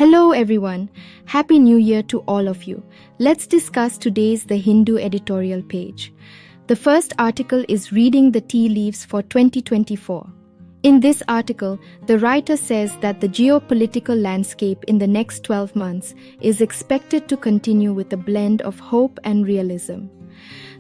Hello everyone, Happy New Year to all of you. Let's discuss today's The Hindu editorial page. The first article is Reading the Tea Leaves for 2024. In this article, the writer says that the geopolitical landscape in the next 12 months is expected to continue with a blend of hope and realism.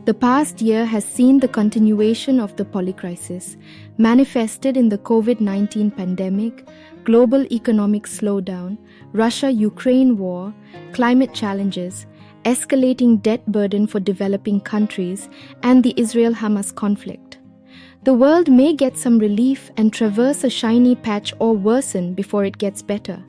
The past year has seen the continuation of the polycrisis, manifested in the COVID-19 pandemic, global economic slowdown, Russia-Ukraine war, climate challenges, escalating debt burden for developing countries, and the Israel-Hamas conflict. The world may get some relief and traverse a shiny patch or worsen before it gets better.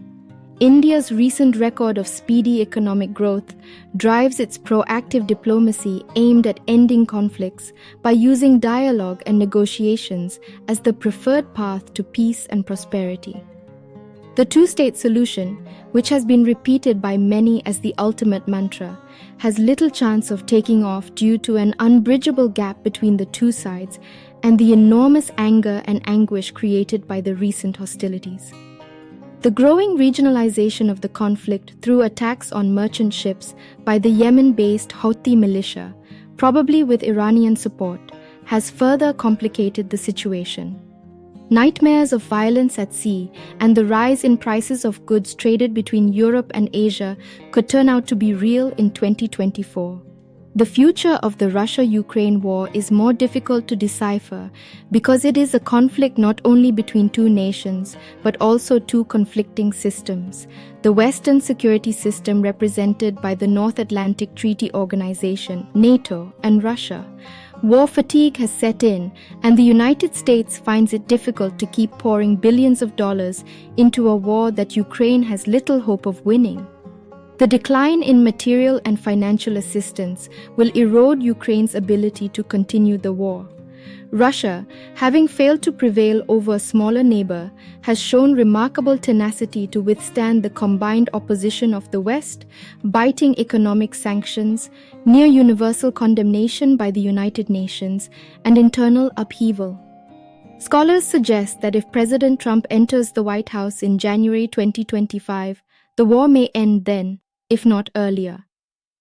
India's recent record of speedy economic growth drives its proactive diplomacy aimed at ending conflicts by using dialogue and negotiations as the preferred path to peace and prosperity. The two-state solution, which has been repeated by many as the ultimate mantra, has little chance of taking off due to an unbridgeable gap between the two sides and the enormous anger and anguish created by the recent hostilities. The growing regionalization of the conflict through attacks on merchant ships by the Yemen-based Houthi militia, probably with Iranian support, has further complicated the situation. Nightmares of violence at sea and the rise in prices of goods traded between Europe and Asia could turn out to be real in 2024. The future of the Russia-Ukraine war is more difficult to decipher because it is a conflict not only between two nations but also two conflicting systems. The Western security system represented by the North Atlantic Treaty Organization, NATO, and Russia. War fatigue has set in, and the United States finds it difficult to keep pouring billions of dollars into a war that Ukraine has little hope of winning. The decline in material and financial assistance will erode Ukraine's ability to continue the war. Russia, having failed to prevail over a smaller neighbor, has shown remarkable tenacity to withstand the combined opposition of the West, biting economic sanctions, near universal condemnation by the United Nations, and internal upheaval. Scholars suggest that if President Trump enters the White House in January 2025, the war may end then, if not earlier.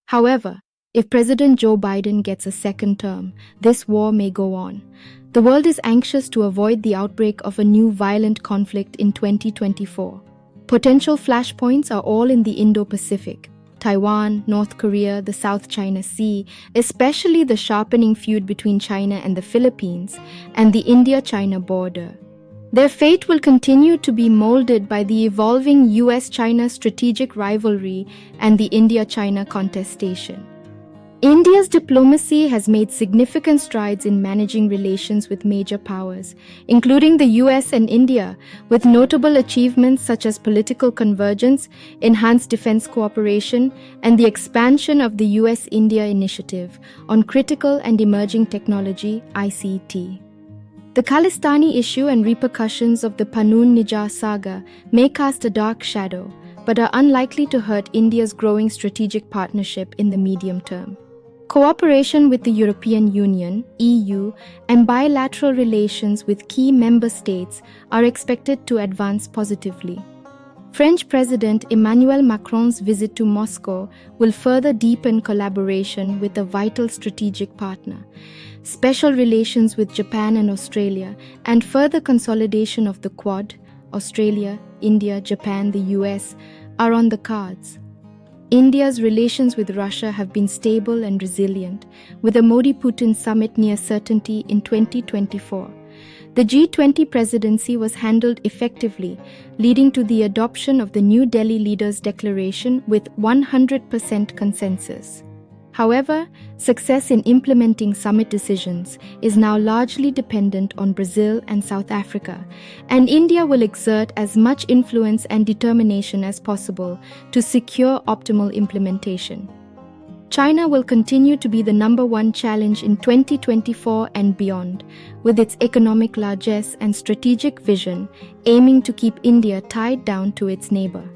However, if President Joe Biden gets a second term, this war may go on. The world is anxious to avoid the outbreak of a new violent conflict in 2024. Potential flashpoints are all in the Indo-Pacific: Taiwan, North Korea, the South China Sea, especially the sharpening feud between China and the Philippines, and the India-China border. Their fate will continue to be molded by the evolving US-China strategic rivalry and the India-China contestation. India's diplomacy has made significant strides in managing relations with major powers, including the US and India, with notable achievements such as political convergence, enhanced defense cooperation, and the expansion of the US-India Initiative on Critical and Emerging Technology (ICT). The Khalistani issue and repercussions of the Panun Nijar saga may cast a dark shadow, but are unlikely to hurt India's growing strategic partnership in the medium term. Cooperation with the European Union (EU) and bilateral relations with key member states are expected to advance positively. French President Emmanuel Macron's visit to Moscow will further deepen collaboration with a vital strategic partner. Special relations with Japan and Australia and further consolidation of the Quad, Australia, India, Japan, the US, are on the cards. India's relations with Russia have been stable and resilient, with a Modi-Putin summit near certainty in 2024. The G20 presidency was handled effectively, leading to the adoption of the New Delhi Leaders' Declaration with 100% consensus. However, success in implementing summit decisions is now largely dependent on Brazil and South Africa, and India will exert as much influence and determination as possible to secure optimal implementation. China will continue to be the number one challenge in 2024 and beyond, with its economic largesse and strategic vision aiming to keep India tied down to its neighbor.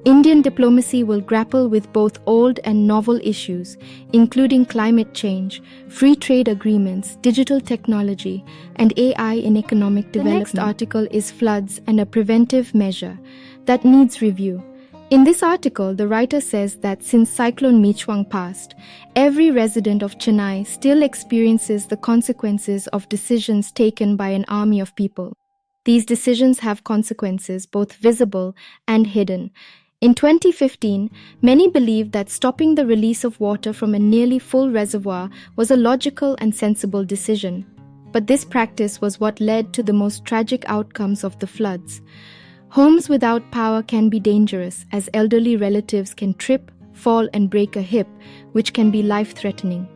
Indian diplomacy will grapple with both old and novel issues, including climate change, free trade agreements, digital technology, and AI in economic development. The next article is floods and a preventive measure that needs review. In this article, the writer says that since Cyclone Michuang passed, every resident of Chennai still experiences the consequences of decisions taken by an army of people. These decisions have consequences both visible and hidden. In 2015, many believed that stopping the release of water from a nearly full reservoir was a logical and sensible decision. But this practice was what led to the most tragic outcomes of the floods. Homes without power can be dangerous, as elderly relatives can trip, fall, and break a hip, which can be life-threatening.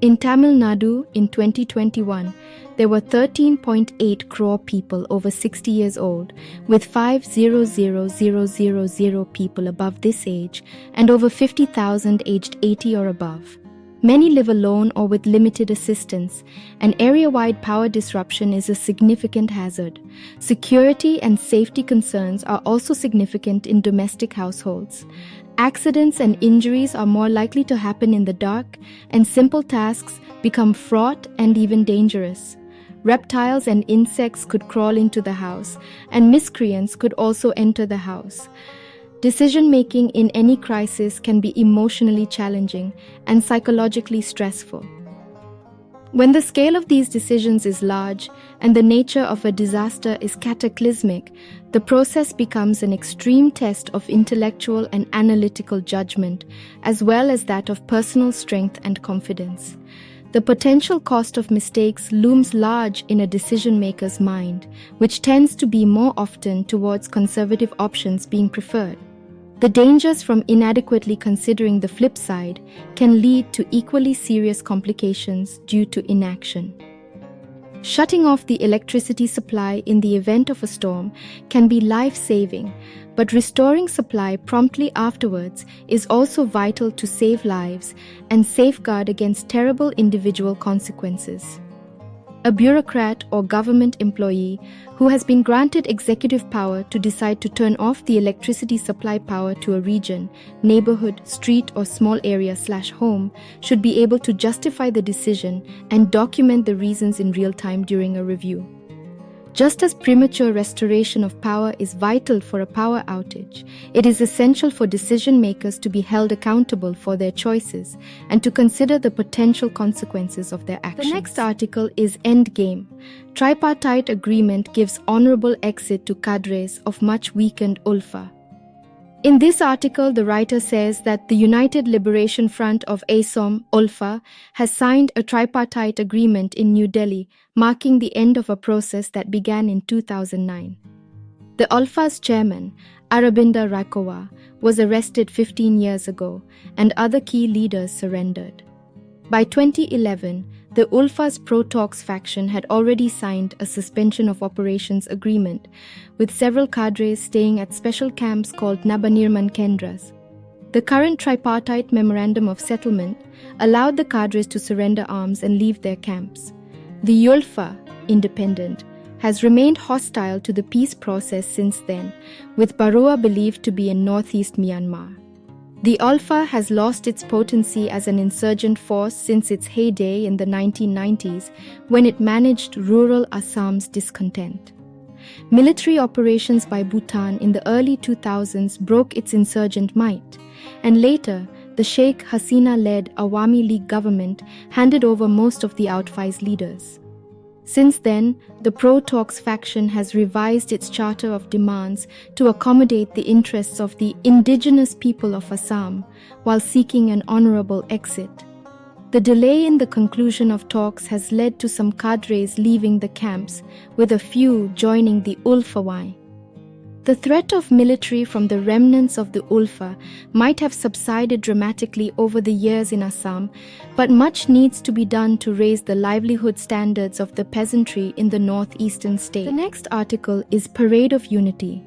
In Tamil Nadu, in 2021, there were 13.8 crore people over 60 years old, with 500,000 people above this age, and over 50,000 aged 80 or above. Many live alone or with limited assistance, and area-wide power disruption is a significant hazard. Security and safety concerns are also significant in domestic households. Accidents and injuries are more likely to happen in the dark, and simple tasks become fraught and even dangerous. Reptiles and insects could crawl into the house, and miscreants could also enter the house. Decision-making in any crisis can be emotionally challenging and psychologically stressful. When the scale of these decisions is large and the nature of a disaster is cataclysmic, the process becomes an extreme test of intellectual and analytical judgment, as well as that of personal strength and confidence. The potential cost of mistakes looms large in a decision-maker's mind, which tends to be more often towards conservative options being preferred. The dangers from inadequately considering the flip side can lead to equally serious complications due to inaction. Shutting off the electricity supply in the event of a storm can be life-saving, but restoring supply promptly afterwards is also vital to save lives and safeguard against terrible individual consequences. A bureaucrat or government employee who has been granted executive power to decide to turn off the electricity supply power to a region, neighborhood, street, or small area/home should be able to justify the decision and document the reasons in real time during a review. Just as premature restoration of power is vital for a power outage, it is essential for decision makers to be held accountable for their choices and to consider the potential consequences of their actions. The next article is Endgame. Tripartite agreement gives honorable exit to cadres of much weakened ULFA. In this article, the writer says that the United Liberation Front of Assam, ULFA, has signed a tripartite agreement in New Delhi, marking the end of a process that began in 2009. The ULFA's chairman, Arabinda Raikowa, was arrested 15 years ago, and other key leaders surrendered. By 2011, the ULFA's pro-talks faction had already signed a suspension of operations agreement, with several cadres staying at special camps called Nabanirman Kendras. The current tripartite memorandum of settlement allowed the cadres to surrender arms and leave their camps. The ULFA, independent, has remained hostile to the peace process since then, with Barua believed to be in northeast Myanmar. The ULFA has lost its potency as an insurgent force since its heyday in the 1990s, when it managed rural Assam's discontent. Military operations by Bhutan in the early 2000s broke its insurgent might, and later, the Sheikh Hasina-led Awami League government handed over most of the ULFA's leaders. Since then, the pro-talks faction has revised its charter of demands to accommodate the interests of the indigenous people of Assam while seeking an honorable exit. The delay in the conclusion of talks has led to some cadres leaving the camps, with a few joining the ULFA. The threat of military from the remnants of the ULFA might have subsided dramatically over the years in Assam, but much needs to be done to raise the livelihood standards of the peasantry in the northeastern state. The next article is Parade of Unity.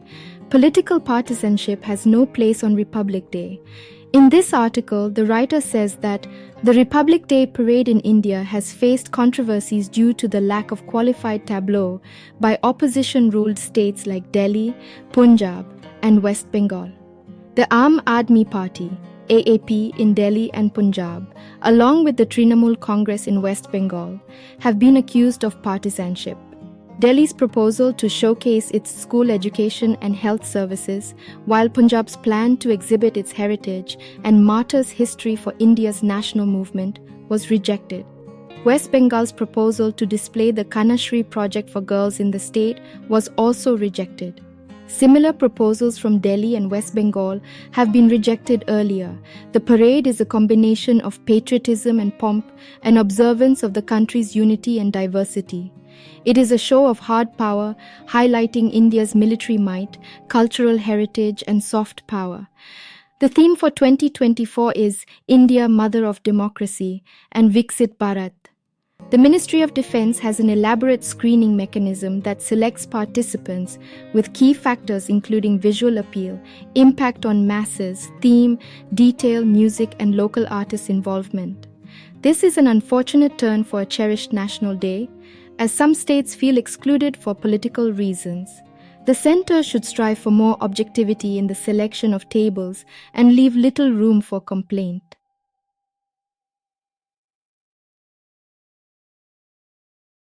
Political partisanship has no place on Republic Day. In this article, the writer says that the Republic Day parade in India has faced controversies due to the lack of qualified tableau by opposition-ruled states like Delhi, Punjab, and West Bengal. The Aam Aadmi Party, AAP, in Delhi and Punjab, along with the Trinamool Congress in West Bengal, have been accused of partisanship. Delhi's proposal to showcase its school education and health services, while Punjab's plan to exhibit its heritage and martyrs' history for India's national movement, was rejected. West Bengal's proposal to display the Kanashri project for girls in the state was also rejected. Similar proposals from Delhi and West Bengal have been rejected earlier. The parade is a combination of patriotism and pomp, an observance of the country's unity and diversity. It is a show of hard power, highlighting India's military might, cultural heritage, and soft power. The theme for 2024 is India, Mother of Democracy, and Viksit Bharat. The Ministry of Defense has an elaborate screening mechanism that selects participants with key factors including visual appeal, impact on masses, theme, detail, music, and local artists' involvement. This is an unfortunate turn for a cherished national day, as some states feel excluded for political reasons. The center should strive for more objectivity in the selection of tables and leave little room for complaint.